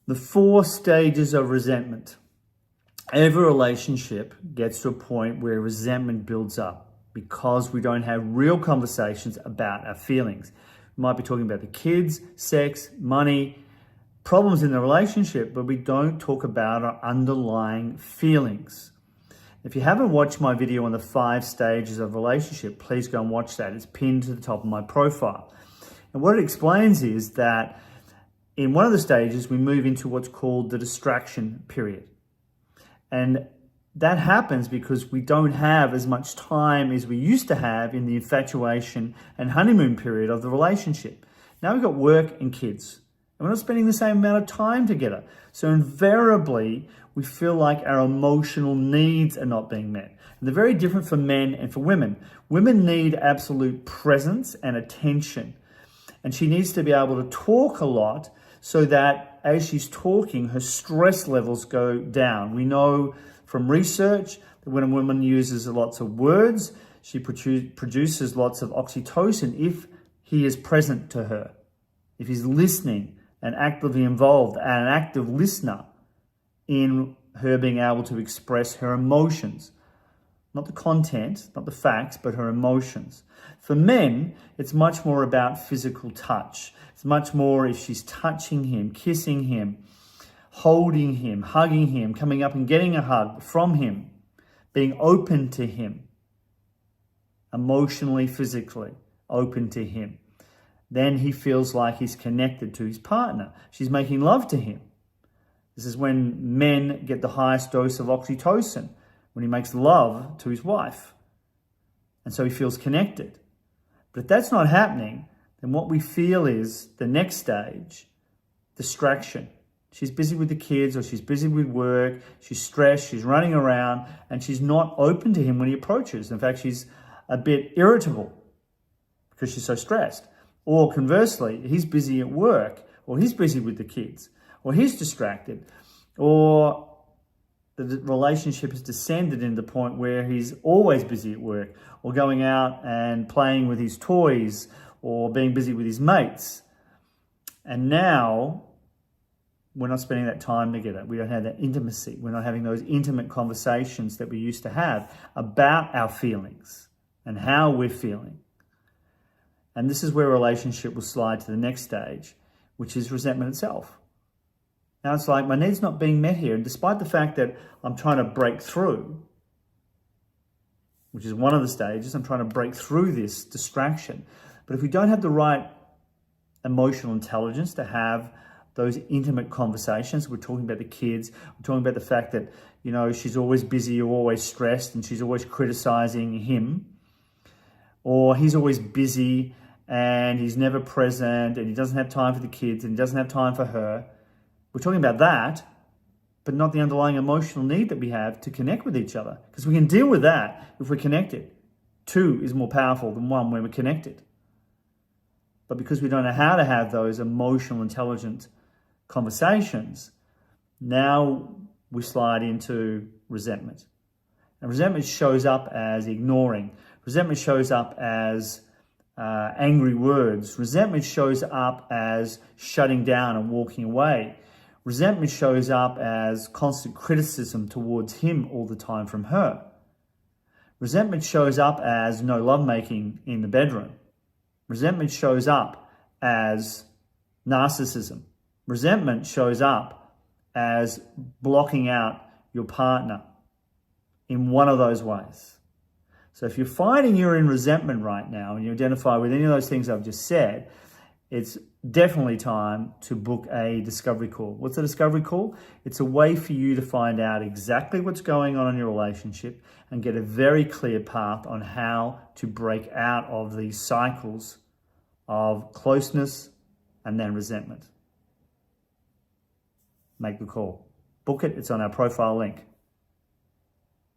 The 4 stages of resentment. Every relationship gets to a point where resentment builds up because we don't have real conversations about our feelings. We might be talking about the kids, sex, money, problems in the relationship, but we don't talk about our underlying feelings. If you haven't watched my video on the 5 stages of relationship, please go and watch that. It's pinned to the top of my profile. And what it explains is that in one of the stages, we move into what's called the distraction period. And that happens because we don't have as much time as we used to have in the infatuation and honeymoon period of the relationship. Now we've got work and kids, and we're not spending the same amount of time together. So invariably, we feel like our emotional needs are not being met. And they're very different for men and for women. Women need absolute presence and attention. And she needs to be able to talk a lot so that as she's talking, her stress levels go down. We know from research that when a woman uses lots of words, she produces lots of oxytocin if he is present to her, if he's listening and actively involved and an active listener in her being able to express her emotions. Not the content, not the facts, but her emotions. For men, it's much more about physical touch. It's much more if she's touching him, kissing him, holding him, hugging him, coming up and getting a hug from him, being open to him, emotionally, physically open to him. Then he feels like he's connected to his partner. She's making love to him. This is when men get the highest dose of oxytocin, when he makes love to his wife. And so he feels connected. But if that's not happening, then what we feel is the next stage, distraction. She's busy with the kids or she's busy with work, she's stressed, she's running around, and she's not open to him when he approaches. In fact, she's a bit irritable because she's so stressed. Or conversely, he's busy at work, or he's busy with the kids, or he's distracted, or the relationship has descended into the point where he's always busy at work, or going out and playing with his toys, or being busy with his mates. And now we're not spending that time together. We don't have that intimacy. We're not having those intimate conversations that we used to have about our feelings and how we're feeling. And this is where a relationship will slide to the next stage, which is resentment itself. Now it's like my needs not being met here. And despite the fact that I'm trying to break through, which is one of the stages, I'm trying to break through this distraction. But if we don't have the right emotional intelligence to have those intimate conversations, we're talking about the kids, we're talking about the fact that, you know, she's always busy or always stressed and she's always criticizing him, or he's always busy and he's never present and he doesn't have time for the kids and he doesn't have time for her. We're talking about that, but not the underlying emotional need that we have to connect with each other, because we can deal with that if we're connected. 2 is more powerful than 1 when we're connected. But because we don't know how to have those emotional, intelligent conversations, now we slide into resentment. And resentment shows up as ignoring. Resentment shows up as angry words. Resentment shows up as shutting down and walking away. Resentment shows up as constant criticism towards him all the time from her. Resentment shows up as no lovemaking in the bedroom. Resentment shows up as narcissism. Resentment shows up as blocking out your partner in one of those ways. So if you're finding you're in resentment right now and you identify with any of those things I've just said, it's definitely time to book a discovery call. What's a discovery call? It's a way for you to find out exactly what's going on in your relationship and get a very clear path on how to break out of these cycles of closeness and then resentment. Make the call. Book it. It's on our profile link.